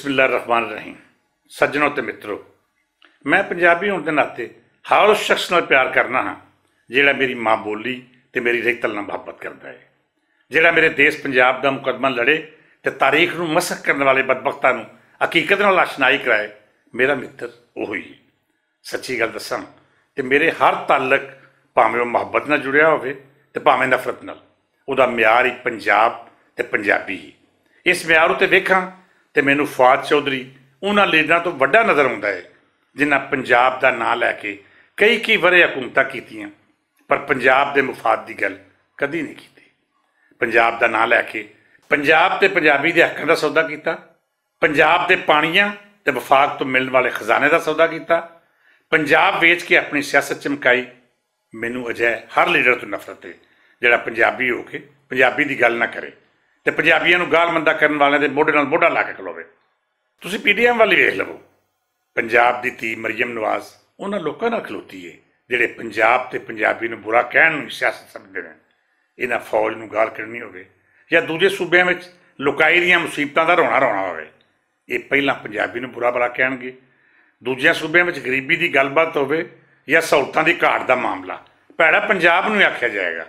बिस्मिल्लाहिर्रहमानिर्रहीम। सज्जनों ते मित्रों, मैं पंजाबी होने के नाते हर उस शख्स नाल प्यार करना हाँ जिहड़ा मेरी माँ बोली ते मेरी रेतल नाल मुहब्बत करता है, जिहड़ा मेरे देश पंजाब का मुकदमा लड़े ते तारीख नूं मसख करने वाले बदबख्तां नूं हकीकत नाल आशनाई कराए। मेरा मित्र उही है। सच्ची गल दसां ते मेरे हर ताल्लक भावें वो मुहब्बत नाल जुड़िया होवे ते भावें नफरत नाल, उहदा म्यार ही पंजाब ते पंजाबी ही। इस म्यार उत्ते वेखां ते मैनूं फवाद चौधरी उन्हां लीडरां तो वड्डा नज़र आउंदा है जिन्हां पंजाब का नां लैके कई वरे हुकूमतां कीतियां पर पंजाब के मुफाद की गल कदी नहीं की। पंजाब का नां लैके पंजाब ते पंजाबी के हकों का सौदा किया, पंजाब के पानियां ते वफाक तो मिलने वाले खजाने का सौदा किया, पंजाब वेच के अपनी सियासत चमकाई। मैनूं अजै हर लीडर तो नफरत है जिहड़ा पंजाबी हो के पंजाबी की गल ना करे ते पंजाबियों नूं गाल मंदा करन वालियां दे मोढे नाल मोढा ला के खलोवे। तुसीं PTM वाली वेख लवो, पंजाब की धी मरियम नवाज उन्हां लोकां नाल खलोती है जिहड़े पंजाब ते पंजाबी नूं बुरा कहण नूं सियासत समझदे ने। इन्हां फौज नूं गाल कढ़नी होवे या दूजे सूबे में लुकाई दियां मुसीबतां दा रोना होवे, ये पहलां पंजाबी नूं बुरा भला कहणगे। दूजे सूबे में गरीबी की गलबात होवे या सहूलतां की घाट का मामला भैड़ा पंजाब नूं आख्या जाएगा।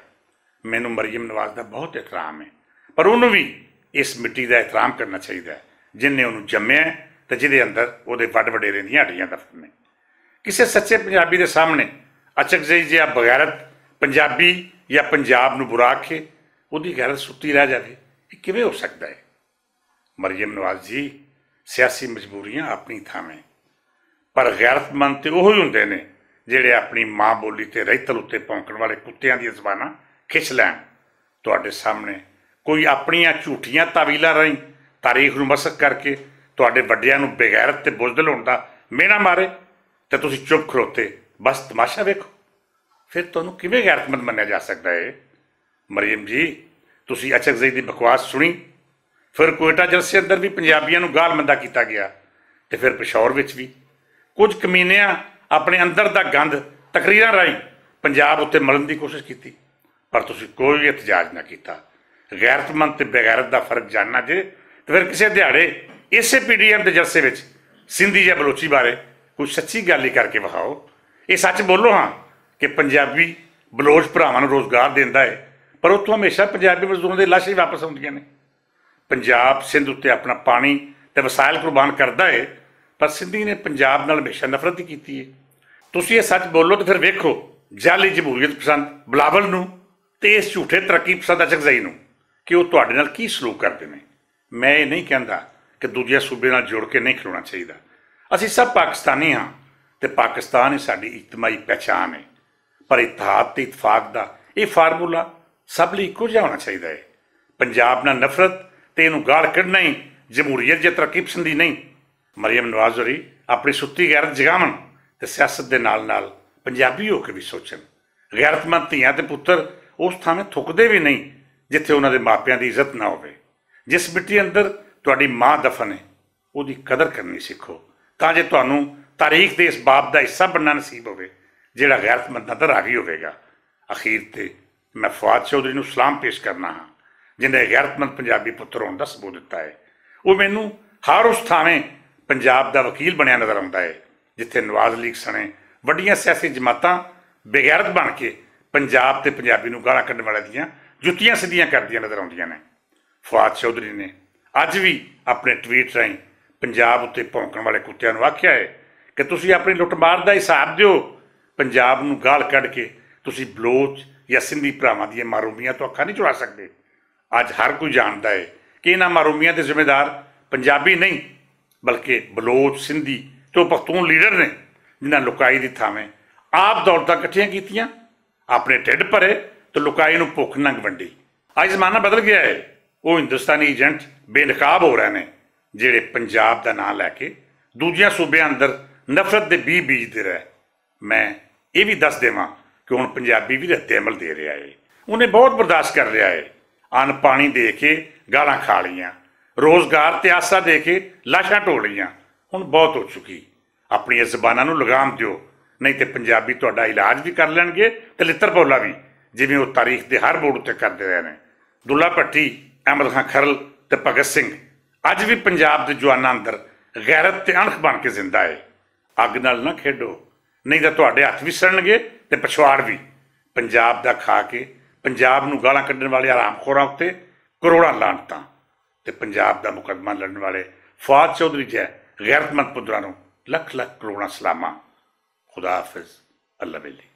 मैनूं मरियम नवाज का बहुत एहतराम है, पर उन्होंने भी इस मिट्टी का एहतराम करना चाहिए जिन्हें उन्होंने जम्मिया तो जिहदे अंदर वो वड वडेरे दी हड्डियां दफन ने। किसी सच्चे पंजाबी के सामने अचकजई जिहा बगैरत पंजाबी या पंजाब नूं बुरा आखे उहदी गैरत सुत्ती रह जाए, ये किवें हो सकता है? मरियम नवाज जी, सियासी मजबूरियां अपनी थावें, पर गैरतमंद तो उही हुंदे ने जिहड़े अपनी माँ बोली ते रैतल उत्ते भौंकण वाले कुत्तियां दी ज़बानां खिच लैण। तुहाडे सामने कोई अपनियां झूठियां तावीलां राहीं तारीख नूं मसख करके तुहाडे वड्डियां नूं बेगैरत ते बुज़दिल होण दा मेना मारे ते तुसीं चुप खलोते बस तमाशा वेखो, फिर तुहानूं किवें गैरतमंद मन्निया जा सकदा है? मरियम जी, तुसीं अचकजई दी बकवास सुनी, फिर कोयटा जलसे अंदर भी पंजाबियों नूं गाल मंदा किया गया ते फिर पेशौर विच भी कुछ कमीनियां अपने अंदर का गंद तकरीरां राहीं पंजाब उत्ते मलण की कोशिश की, पर तुसीं कोई एहतजाज ना किया। गैरतमंद ते बेगैरत का फर्क जानना जे तो फिर किसी दिहाड़े इसे PTM के जलसे में सिंधी या बलोची बारे कोई सच्ची गल ही करके विखाओ। ये सच बोलो हाँ कि पंजाबी बलोच भरावां नूं रोज़गार देंदा है, पर उत्थों हमेशा पंजाबी मजदूरों की लाशां ही वापस आउंदियां ने। पंजाब सिंध उत्ते अपना पानी ते वसाइल कुर्बान करता है, पर सिंधी ने पंजाब नाल हमेशा नफरत ही की है। तुसीं ये सच बोलो तो फिर वेखो जाली जमहूरीयत पसंद बिलावल नूं ते इस झूठे तरक्की पसंद अचकजई नूं कि वो तुहाडे नाल की सलूक करते हैं। मैं ये नहीं कहता कि दूजे सूबे नाल जोड़ के नहीं खलोना चाहिए। असीं सब पाकिस्तानी हाँ ते पाकिस्तान ही साडी इजतमाही पहचान है, पर इतिहाद ते इतफाक का यह फार्मूला सब लई इक्को जिहा होना चाहिए है। पंजाब नाल नफरत ते इहनूं गाल कढ़ना ही जमहूरीयत या तरक्की पसंदी नहीं। मरियम नवाज होरी अपनी सुत्ती गैरत जगावन ते सियासत के नाल नाल पंजाबी होकर भी सोचन। गैरतमंद धीआं ते पुत्तर उस थावें थुकदे भी नहीं जिथे उन्हां दे मापियां दी इज्जत ना होवे। जिस मिट्टी अंदर तुहाडी माँ दफन है उहदी कदर करनी सीखो तां जे तुहानूं तारीख के इस बाप का हिस्सा बनना नसीब होवे जिहड़ा गैरतमंदां दा रागी होवेगा। अखीर ते मैं फवाद चौधरी नूं सलाम पेश करना हाँ जिन्हें गैरतमंद पंजाबी पुत्तर होने का सबूत दिता है। वो मैनूं हर उस थावें पंजाब का वकील बनया नज़र आता है जिथे नवाज लीग सने वड्डियां सियासी जमातां बेगैरत बन के पंजाब ते पंजाबी नूं गालां कढ़ण वाले दियां जुत्तियां सीधियां करदियां नज़र आउंदियां ने। फवाद चौधरी ने अज भी अपने ट्वीट राहीं पंजाब उत्ते भौंकण वाले कुत्तियां नूं आख्या है कि तुसीं अपनी लुटमार का हिसाब दिओ। पंजाब नूं गाल कढ़ के तुसीं बलोच या सिंधी भरावां दीआं मारूमियां तो अखां नहीं चुरा सकदे। अज हर कोई जानता है कि इन्हां मारूमियां के जिम्मेदार पंजाबी नहीं बल्कि बलोच सिंधी तो पख्तून लीडर ने जिन्हें लुकाई की थावें आप दौलतां इकट्ठियां कीतियां, अपने ढिड भरे तो लुकाई नूं भुख नंग वंडी। अज जमाना बदल गया है, वो हिंदुस्तानी एजेंट बेनकाब हो रहे हैं जिहड़े पंजाब का नां लैके दूजियां सूबियां अंदर नफरत के बीज बीजते रहे। मैं ये भी दस देवां कि हुण पंजाबी भी रद्दे अमल दे रहा है, उन्हें बहुत बर्दाश्त कर रहा है। अन्न पानी दे के गालां खा लियां, रोज़गार ते आसा दे के लाशां ढो लियां, हुण बहुत हो चुकी। अपनी ज़बानां नूं लगाम दिओ, नहीं तो पंजाबी तुहाडा इलाज भी कर लैणगे ते लित्तर पौला भी, जिवें वो तारीख के हर मोड़ उत्ते करदे रहे ने। दुल्ला भट्टी, अहमद खां खरल ते भगत सिंह ਅੱਜ ਵੀ ਪੰਜਾਬ ਦੇ ਜਵਾਨਾਂ ਅੰਦਰ ਗੈਰਤ ਤੇ ਅਣਖ ਬਣ ਕੇ ਜ਼ਿੰਦਾ ਹੈ। ਅੱਗ ਨਾਲ ਨਾ ਖੇਡੋ, ਨਹੀਂ ਤਾਂ ਤੁਹਾਡੇ ਹੱਥ ਵੀ ਸੜਨਗੇ ਤੇ ਪਛਵਾੜ ਵੀ। ਪੰਜਾਬ ਦਾ ਖਾ ਕੇ ਪੰਜਾਬ ਨੂੰ ਗਾਲਾਂ ਕੱਢਣ ਵਾਲੇ ਹਰਾਮਖੋਰਾਂ ਉੱਤੇ ਕਰੋੜਾਂ ਲਾਹਨਤਾਂ ਤੇ ਪੰਜਾਬ ਦਾ ਮੁਕੱਦਮਾ ਲੜਨ ਵਾਲੇ ਫਵਾਦ ਚੌਧਰੀ ਜੈ ਗੈਰਤਮੰਦ ਪੁੱਤਰਾਂ ਨੂੰ ਲੱਖ ਲੱਖ ਕਰੋੜਾਂ ਸਲਾਮਾਂ। ਖੁਦਾ ਹਾਫਿਜ਼। ਅੱਲਾ ਵੇਲੀ।